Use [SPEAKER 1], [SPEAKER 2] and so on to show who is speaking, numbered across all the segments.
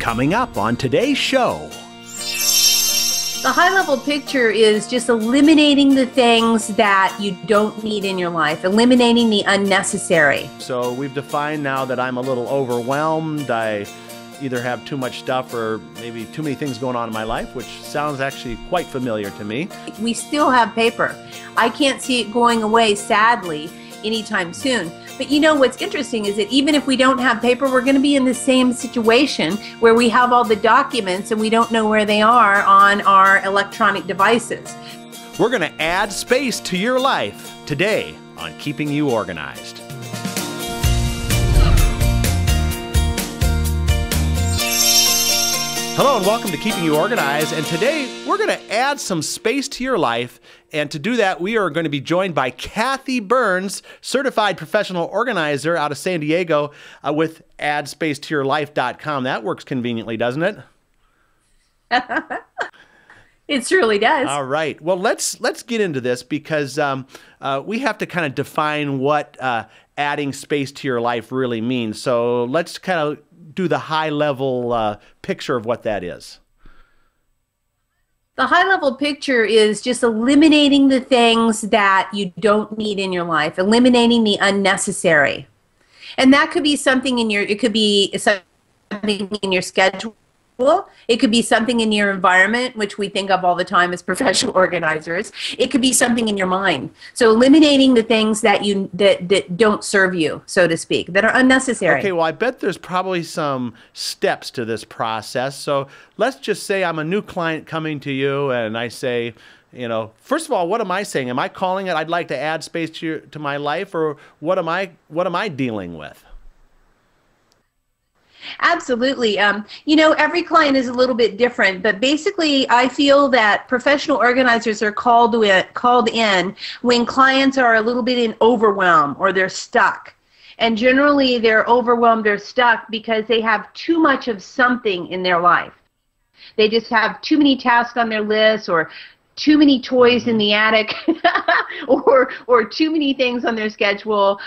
[SPEAKER 1] Coming up on today's show.
[SPEAKER 2] The high-level picture is just eliminating the things that you don't need in your life, eliminating the unnecessary.
[SPEAKER 1] So we've defined now that I'm a little overwhelmed. I either have too much stuff or maybe too many things going on in my life, which sounds actually quite familiar to me.
[SPEAKER 2] We still have paper. I can't see it going away, sadly, anytime soon. But you know what's interesting is that even if we don't have paper, we're going to be in the same situation where we have all the documents and we don't know where they are on our electronic devices.
[SPEAKER 1] We're going to add space to your life today on Keeping You Organized. Hello and welcome to Keeping You Organized, and today we're going to add some space to your life, and to do that we are going to be joined by Kathi Burns, certified professional organizer out of San Diego with addspacetoyourlife.com. That works conveniently, doesn't it?
[SPEAKER 2] It surely does.
[SPEAKER 1] All right. Well, let's get into this because we have to kind of define what adding space to your life really means. So let's kind of do the high-level picture of what that is.
[SPEAKER 2] The high-level picture is just eliminating the things that you don't need in your life, eliminating the unnecessary. And that could be something in your, it could be something in your schedule. It could be something in your environment, which we think of all the time as professional organizers. It could be something in your mind. So eliminating the things that that don't serve you, so to speak, that are unnecessary.
[SPEAKER 1] Okay, well, I bet there's probably some steps to this process. So let's just say I'm a new client coming to you and I say, you know, first of all, what am I saying? Am I calling it I'd like to add space to my life, or what am I dealing with?
[SPEAKER 2] Absolutely. You know, every client is a little bit different, but basically I feel that professional organizers are called in when clients are a little bit in overwhelm or they're stuck. And generally they're overwhelmed or stuck because they have too much of something in their life. They just have too many tasks on their list, or too many toys in the attic, or too many things on their schedule,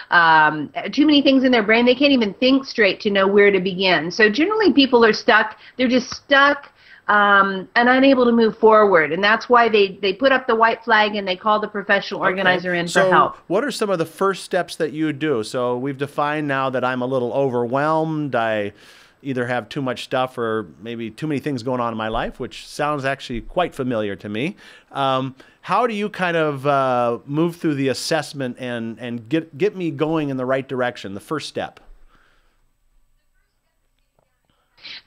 [SPEAKER 2] too many things in their brain. They can't even think straight to know where to begin. So generally people are stuck. They're just stuck and unable to move forward. And that's why they put up the white flag and they call the professional organizer in for help.
[SPEAKER 1] What are some of the first steps that you do? So we've defined now that I'm a little overwhelmed. I either have too much stuff or maybe too many things going on in my life, which sounds actually quite familiar to me. How do you kind of move through the assessment and get me going in the right direction, the first step?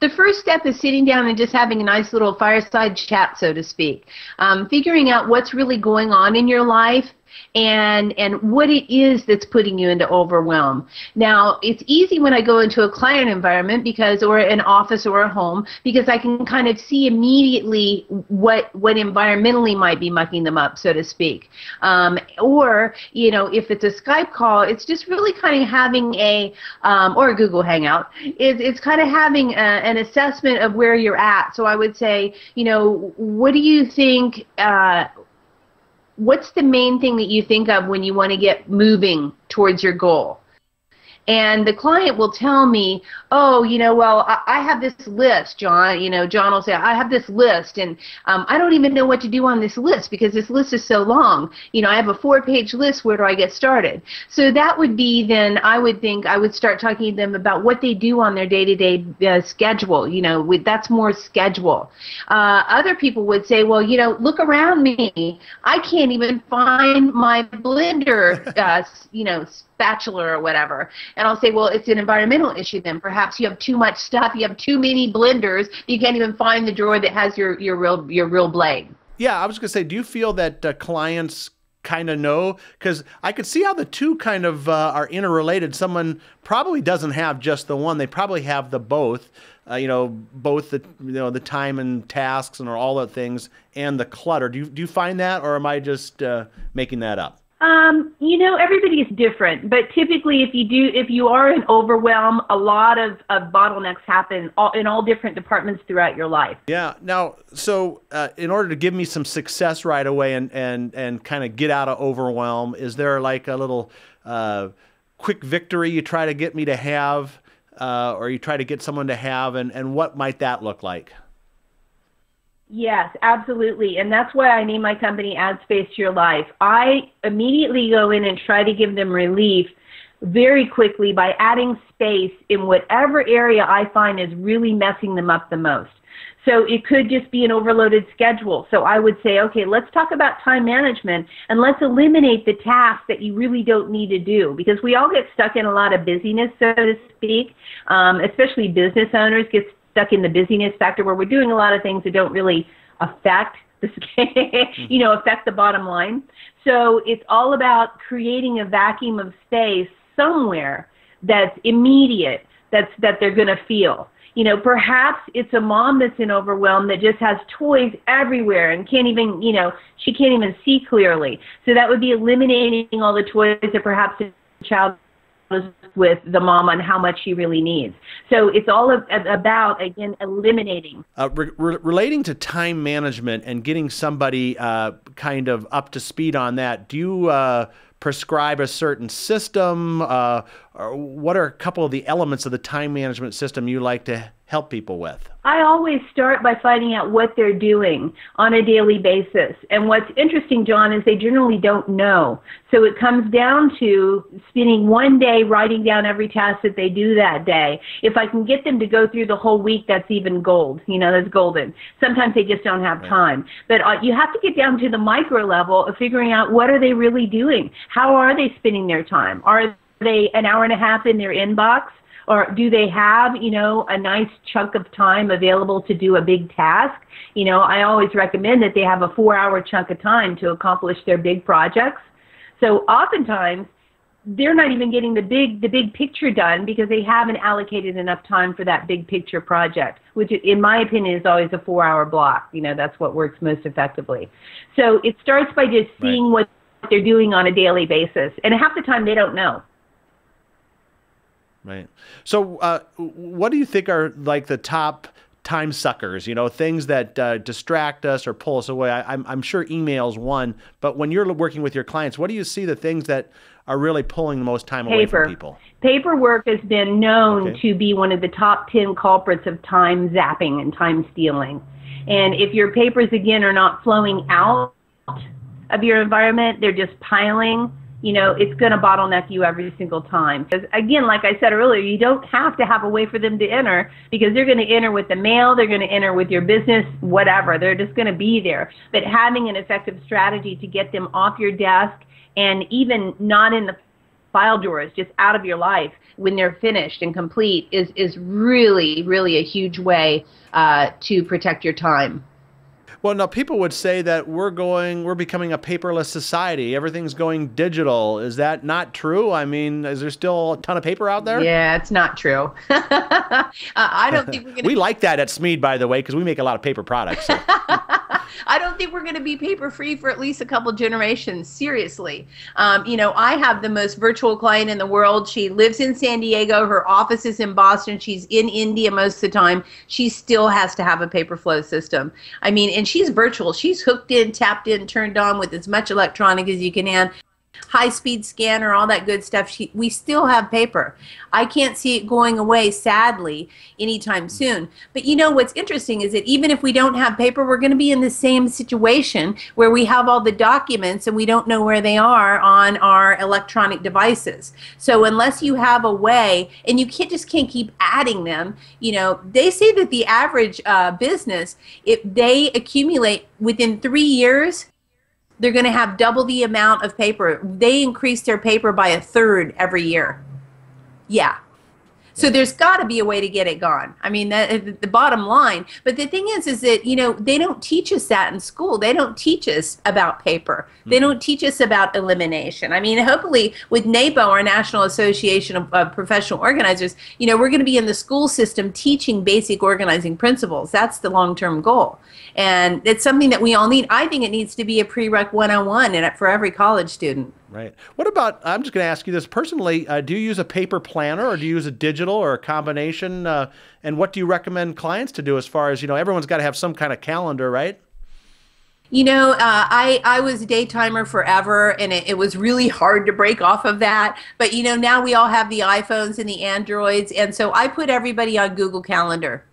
[SPEAKER 2] The first step is sitting down and just having a nice little fireside chat, so to speak. Figuring out what's really going on in your life and what it is that's putting you into overwhelm. Now, it's easy when I go into a client environment or an office or a home, because I can kind of see immediately what environmentally might be mucking them up, so to speak. Or, you know, if it's a Skype call, it's just really kind of having or a Google Hangout, it's kind of having an assessment of where you're at. So I would say, you know, what do you think, what's the main thing that you think of when you want to get moving towards your goal? And the client will tell me, oh, you know, well, I have this list, John. You know, John will say, I have this list, and I don't even know what to do on this list because this list is so long. You know, I have a 4-page list. Where do I get started? So that would be then, I would think, I would start talking to them about what they do on their day-to-day schedule. You know, that's more schedule. Other people would say, well, you know, look around me. I can't even find my blender, you know, spatula or whatever. And I'll say, well, it's an environmental issue then. Perhaps you have too much stuff. You have too many blenders. You can't even find the drawer that has your real blade.
[SPEAKER 1] Yeah, I was going to say, do you feel that clients kind of know? Because I could see how the two kind of are interrelated. Someone probably doesn't have just the one. They probably have the both. You know, both the time and tasks and all the things and the clutter. Do you find that, or am I just making that up?
[SPEAKER 2] You know, everybody is different, but typically if you are in overwhelm, a lot of bottlenecks happen in all different departments throughout your life.
[SPEAKER 1] Yeah. Now, so in order to give me some success right away and kind of get out of overwhelm, is there like a little quick victory you try to get me to have or you try to get someone to have, and what might that look like?
[SPEAKER 2] Yes, absolutely. And that's why I name my company Add Space to Your Life. I immediately go in and try to give them relief very quickly by adding space in whatever area I find is really messing them up the most. So it could just be an overloaded schedule. So I would say, okay, let's talk about time management and let's eliminate the tasks that you really don't need to do, because we all get stuck in a lot of busyness, so to speak, especially business owners get stuck in the busyness factor where we're doing a lot of things that don't really affect the, affect the bottom line. So it's all about creating a vacuum of space somewhere that's immediate, that they're going to feel. Perhaps it's a mom that's in overwhelm that just has toys everywhere and can't even, she can't even see clearly. So that would be eliminating all the toys that perhaps the child with the mom on how much she really needs. So it's all about, again, eliminating.
[SPEAKER 1] Relating to time management and getting somebody kind of up to speed on that, do you prescribe a certain system? Or what are a couple of the elements of the time management system you like to help people with?
[SPEAKER 2] I always start by finding out what they're doing on a daily basis. And what's interesting, John, is they generally don't know. So it comes down to spending one day writing down every task that they do that day. If I can get them to go through the whole week, that's even gold. That's golden. Sometimes they just don't have time. But you have to get down to the micro level of figuring out what are they really doing? How are they spending their time? Are they an hour and a half in their inbox? Or do they have, a nice chunk of time available to do a big task? I always recommend that they have a 4-hour chunk of time to accomplish their big projects. So oftentimes, they're not even getting the big picture done because they haven't allocated enough time for that big picture project, which in my opinion is always a 4-hour block. That's what works most effectively. So it starts by just seeing what they're doing on a daily basis. And half the time they don't know.
[SPEAKER 1] Right. So what do you think are like the top time suckers, things that distract us or pull us away? I'm sure email's one, but when you're working with your clients, what do you see the things that are really pulling the most time away from people?
[SPEAKER 2] Paperwork has been known to be one of the top 10 culprits of time zapping and time stealing. And if your papers, again, are not flowing out of your environment, they're just piling, it's going to bottleneck you every single time. Because again, like I said earlier, you don't have to have a way for them to enter, because they're going to enter with the mail, they're going to enter with your business, whatever. They're just going to be there. But having an effective strategy to get them off your desk and even not in the file drawers, just out of your life when they're finished and complete is really, really a huge way to protect your time.
[SPEAKER 1] Well, now people would say that we're becoming a paperless society. Everything's going digital. Is that not true? I mean, is there still a ton of paper out there?
[SPEAKER 2] Yeah, it's not true. I don't think we're going to...
[SPEAKER 1] We like that at Smead, by the way, because we make a lot of paper products. So.
[SPEAKER 2] I don't think we're going to be paper-free for at least a couple generations, seriously. I have the most virtual client in the world. She lives in San Diego. Her office is in Boston. She's in India most of the time. She still has to have a paper flow system. And she's virtual. She's hooked in, tapped in, turned on with as much electronic as you can add. High-speed scanner, all that good stuff. We still have paper. I can't see it going away, sadly, anytime soon. But what's interesting is that even if we don't have paper, we're going to be in the same situation where we have all the documents and we don't know where they are on our electronic devices. So unless you have a way, and you just can't keep adding them, they say that the average business, if they accumulate within 3 years, they're going to have double the amount of paper. They increase their paper by 1/3 every year. Yeah. So there's got to be a way to get it gone. That's the bottom line. But the thing is that, they don't teach us that in school. They don't teach us about paper. They don't teach us about elimination. Hopefully with NAPO, our National Association of Professional Organizers, we're going to be in the school system teaching basic organizing principles. That's the long-term goal. And it's something that we all need. I think it needs to be a prereq 101 for every college student.
[SPEAKER 1] Right. What about, I'm just going to ask you this personally, do you use a paper planner or do you use a digital or a combination? And what do you recommend clients to do as far as, everyone's got to have some kind of calendar, right?
[SPEAKER 2] I was a daytimer forever, and it was really hard to break off of that. But, now we all have the iPhones and the Androids, and so I put everybody on Google Calendar.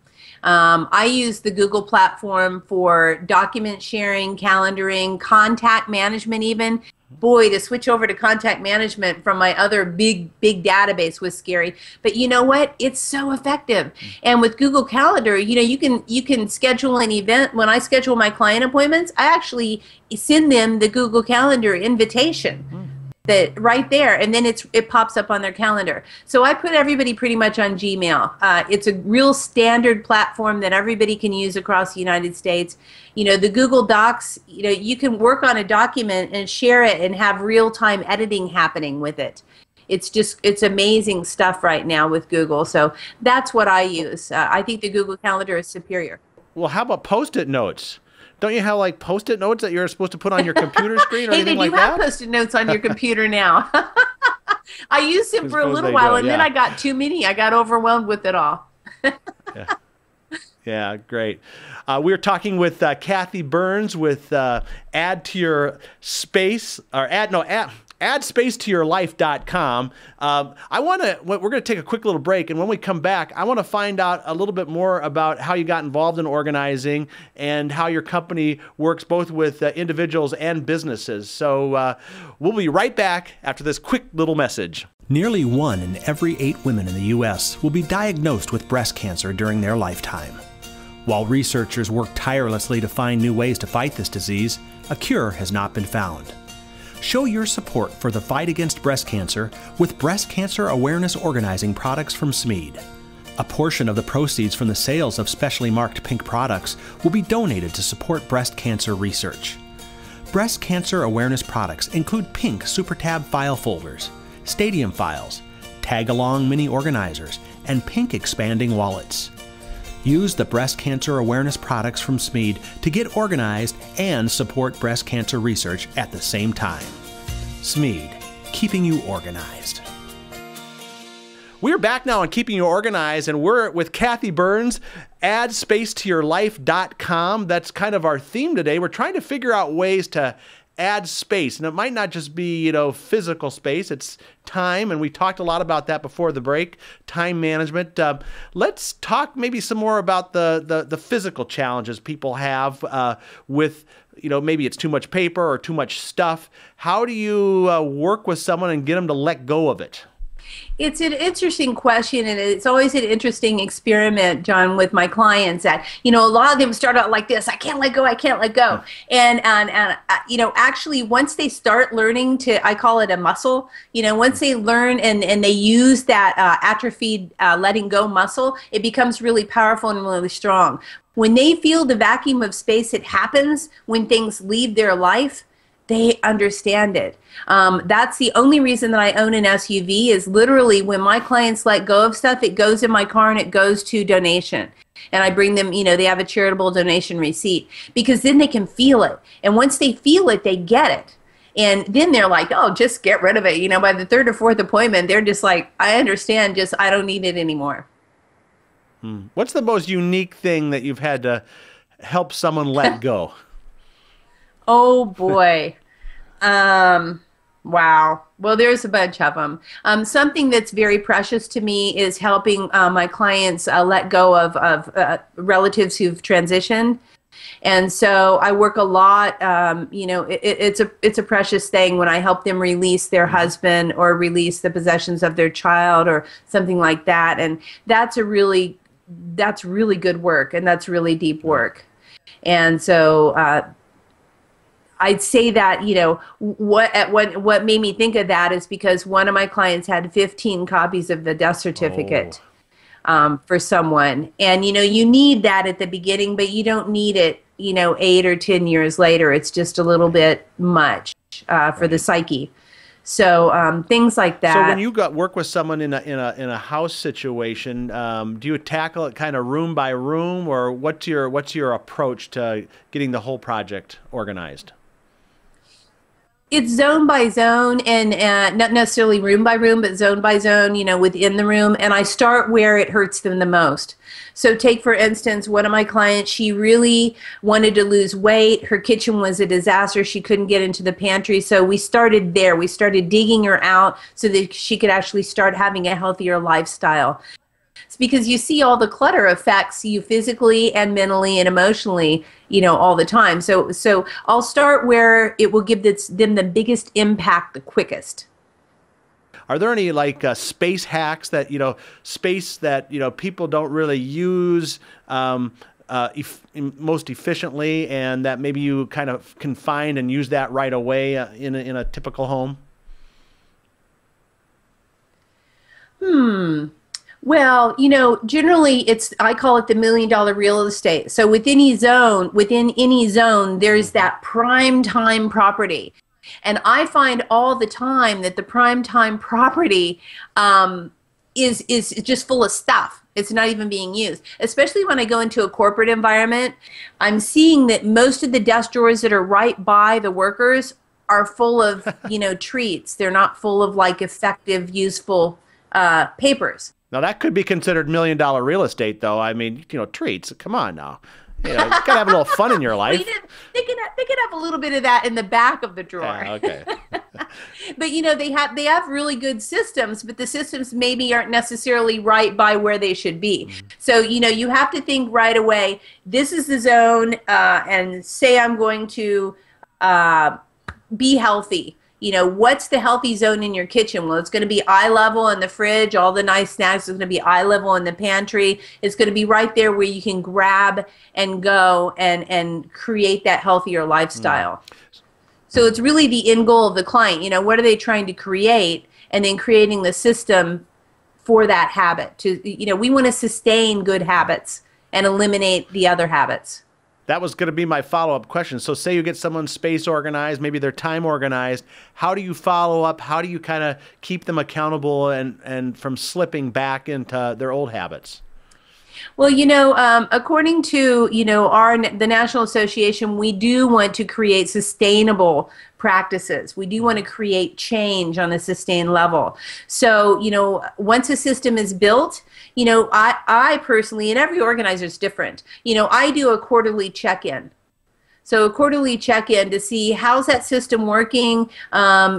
[SPEAKER 2] I use the Google platform for document sharing, calendaring, contact management even. Boy, to switch over to contact management from my other big database was scary. But you know what? It's so effective. And with Google Calendar, you can schedule an event. When I schedule my client appointments, I actually send them the Google Calendar invitation. That right there, and then it pops up on their calendar. So I put everybody pretty much on Gmail. It's a real standard platform that everybody can use across the United States. The Google Docs, you can work on a document and share it and have real-time editing happening with it. It's amazing stuff right now with Google. So that's what I use. I think the Google Calendar is superior.
[SPEAKER 1] Well, how about Post-it notes? Don't you have like Post-it notes that you're supposed to put on your computer screen or anything like that?
[SPEAKER 2] Hey, they do have Post-it notes on your computer now. I used them for a little while, and then I got too many. I got overwhelmed with it all.
[SPEAKER 1] Yeah, great. We were talking with Kathi Burns with Add to Your Space, or AddSpaceToYourLife.com. We're going to take a quick little break, and when we come back, I want to find out a little bit more about how you got involved in organizing and how your company works both with individuals and businesses. So we'll be right back after this quick little message.
[SPEAKER 3] Nearly 1 in every 8 women in the U.S. will be diagnosed with breast cancer during their lifetime. While researchers work tirelessly to find new ways to fight this disease, a cure has not been found. Show your support for the fight against breast cancer with breast cancer awareness organizing products from Smead. A portion of the proceeds from the sales of specially marked pink products will be donated to support breast cancer research. Breast cancer awareness products include pink Super Tab file folders, stadium files, tag-along mini organizers, and pink expanding wallets. Use the breast cancer awareness products from Smead to get organized and support breast cancer research at the same time. Smead, keeping you organized.
[SPEAKER 1] We're back now on Keeping You Organized, and we're with Kathi Burns, AddSpaceToYourLife.com. That's kind of our theme today. We're trying to figure out ways to add space, and it might not just be, physical space. It's time, and we talked a lot about that before the break, time management. Let's talk maybe some more about the physical challenges people have with, maybe it's too much paper or too much stuff. How do you work with someone and get them to let go of it?
[SPEAKER 2] It's an interesting question, and it's always an interesting experiment, John, with my clients that, a lot of them start out like this: I can't let go, I can't let go. And actually once they start learning to, I call it a muscle, once they learn and they use that atrophied letting go muscle, it becomes really powerful and really strong. When they feel the vacuum of space that happens when things leave their life, they understand it. That's the only reason that I own an SUV is literally when my clients let go of stuff, it goes in my car and it goes to donation. And I bring them, they have a charitable donation receipt because then they can feel it. And once they feel it, they get it. And then they're like, oh, just get rid of it. By the 3rd or 4th appointment, they're just like, I understand, just I don't need it anymore.
[SPEAKER 1] What's the most unique thing that you've had to help someone let go?
[SPEAKER 2] Oh, boy. Wow. Well, there's a bunch of them. Something that's very precious to me is helping my clients let go of relatives who've transitioned. And so I work a lot, it's a precious thing when I help them release their husband or release the possessions of their child or something like that. And that's really good work, and that's really deep work. And so I'd say that, what made me think of that is because one of my clients had 15 copies of the death certificate for someone. And, you need that at the beginning, but you don't need it, 8 or 10 years later. It's just a little bit much for the psyche. So things like that.
[SPEAKER 1] So when you work with someone in a house situation, do you tackle it kind of room by room, or what's your approach to getting the whole project organized?
[SPEAKER 2] It's zone by zone, and not necessarily room by room, but zone by zone, within the room. And I start where it hurts them the most. So take, for instance, one of my clients, she really wanted to lose weight. Her kitchen was a disaster. She couldn't get into the pantry. So we started there. We started digging her out so that she could actually start having a healthier lifestyle. It's because you see all the clutter affects you physically and mentally and emotionally, all the time. So I'll start where it will give them the biggest impact the quickest.
[SPEAKER 1] Are there any space hacks that, space that, people don't really use most efficiently, and that maybe you kind of can find and use that right away in a typical home?
[SPEAKER 2] Well, generally I call it the $1 million real estate. So within any zone, there's that prime time property. And I find all the time that the prime time property is just full of stuff. It's not even being used. Especially when I go into a corporate environment, I'm seeing that most of the desk drawers that are right by the workers are full of, treats. They're not full of effective, useful papers.
[SPEAKER 1] Now, that could be considered $1 million real estate, though. I mean, treats. Come on now. You got to have a little fun in your life.
[SPEAKER 2] Well, they can have a little bit of that in the back of the drawer.
[SPEAKER 1] Yeah, okay.
[SPEAKER 2] But, they have really good systems, but the systems maybe aren't necessarily right by where they should be. Mm-hmm. So, you have to think right away, this is the zone, and say I'm going to be healthy. What's the healthy zone in your kitchen? Well, it's going to be eye level in the fridge. All the nice snacks are going to be eye level in the pantry. It's going to be right there where you can grab and go and create that healthier lifestyle. So it's really the end goal of the client. What are they trying to create? And then creating the system for that habit. We want to sustain good habits and eliminate the other habits.
[SPEAKER 1] That was going to be my follow-up question. So say you get someone's space organized, maybe their time organized. How do you follow up? How do you kind of keep them accountable and from slipping back into their old habits?
[SPEAKER 2] Well, according to, the National Association, we do want to create sustainable practices. We do want to create change on a sustained level. So, once a system is built, I personally, and every organizer is different, I do a quarterly check-in. So a quarterly check-in to see how's that system working,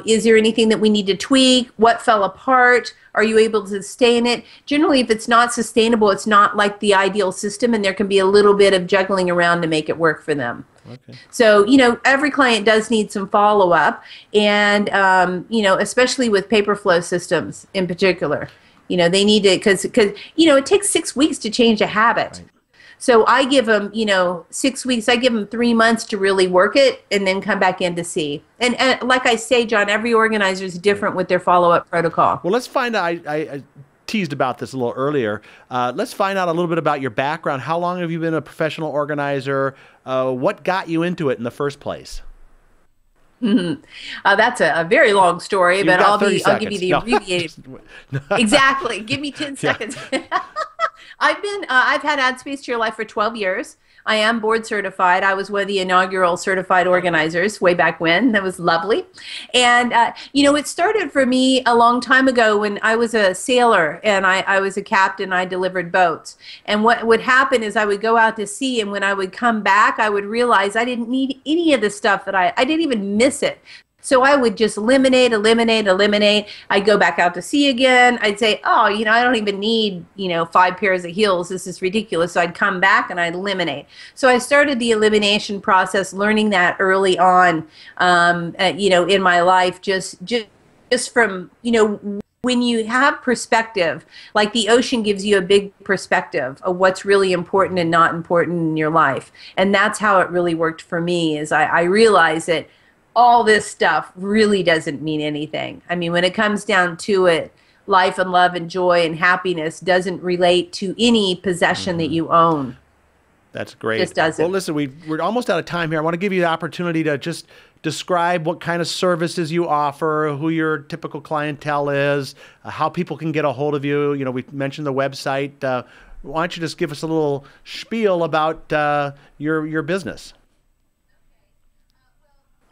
[SPEAKER 2] is there anything that we need to tweak, what fell apart, are you able to sustain it? Generally, if it's not sustainable, it's not like the ideal system, and there can be a little bit of juggling around to make it work for them. Okay. So, every client does need some follow-up, and, especially with paper flow systems in particular. They need to, because it takes 6 weeks to change a habit. Right. So I give them, 6 weeks, I give them 3 months to really work it and then come back in to see. And like I say, John, every organizer is different with their follow-up protocol.
[SPEAKER 1] Well, let's find out. I teased about this a little earlier. Let's find out a little bit about your background. How long have you been a professional organizer? What got you into it in the first place?
[SPEAKER 2] That's a very long story, but I'll give you the abbreviated.
[SPEAKER 1] No.
[SPEAKER 2] Exactly. Give me 10 seconds. I've had Add Space to Your Life for 12 years. I am board certified. I was one of the inaugural certified organizers way back when. That was lovely. And, it started for me a long time ago when I was a sailor and I was a captain. I delivered boats. And what would happen is I would go out to sea, and when I would come back, I would realize I didn't need any of the stuff that I didn't even miss it. So I would just eliminate. I'd go back out to sea again. I'd say, oh, I don't even need, 5 pairs of heels. This is ridiculous. So I'd come back and I'd eliminate. So I started the elimination process, learning that early on, in my life, just from, when you have perspective, like the ocean gives you a big perspective of what's really important and not important in your life. And that's how it really worked for me, is I realized that all this stuff really doesn't mean anything. I mean, when it comes down to it, life and love and joy and happiness doesn't relate to any possession that you own.
[SPEAKER 1] That's great.
[SPEAKER 2] Just doesn't.
[SPEAKER 1] Well, listen, we're almost out of time here. I want to give you the opportunity to just describe what kind of services you offer, who your typical clientele is, how people can get a hold of you. We mentioned the website. Why don't you just give us a little spiel about your business?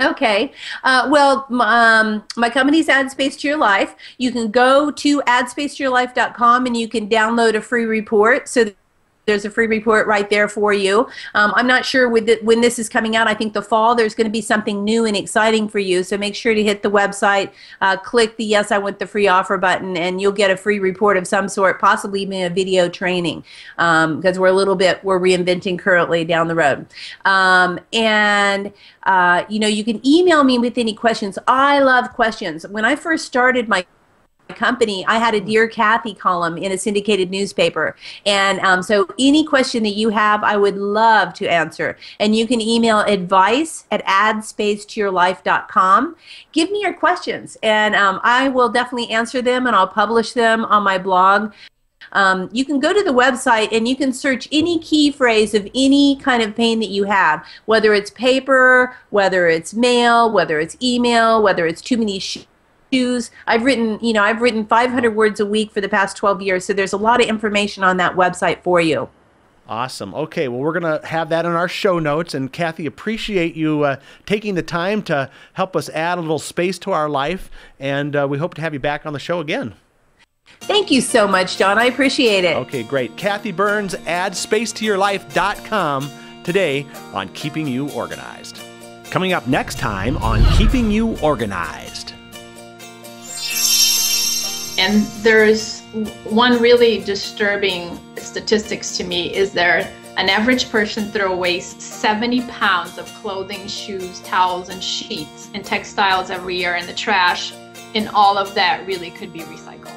[SPEAKER 2] Okay. My company's Add Space to Your Life. You can go to addspacetoyourlife.com and you can download a free report. So there's a free report right there for you. I'm not sure when this is coming out. I think the fall there's going to be something new and exciting for you. So make sure to hit the website, click the Yes, I Want the Free Offer button, and you'll get a free report of some sort, possibly even a video training, because we're reinventing currently down the road. You can email me with any questions. I love questions. When I first started my company, I had a Dear Kathi column in a syndicated newspaper, and so any question that you have, I would love to answer. And you can email advice@addspacetoyourlife.com. Give me your questions, and I will definitely answer them, and I'll publish them on my blog. You can go to the website and you can search any key phrase of any kind of pain that you have, whether it's paper, whether it's mail, whether it's email, whether it's too many shoes. I've written 500 words a week for the past 12 years, so there's a lot of information on that website for you.
[SPEAKER 1] Awesome. Okay, well, we're going to have that in our show notes, and Kathi, appreciate you taking the time to help us add a little space to our life, and we hope to have you back on the show again.
[SPEAKER 2] Thank you so much, John. I appreciate it.
[SPEAKER 1] Okay, great. Kathi Burns, addspacetoyourlife.com, today on Keeping You Organized. Coming up next time on Keeping You Organized.
[SPEAKER 4] And there's one really disturbing statistics to me is an average person throws away 70 pounds of clothing, shoes, towels, and sheets and textiles every year in the trash, and all of that really could be recycled.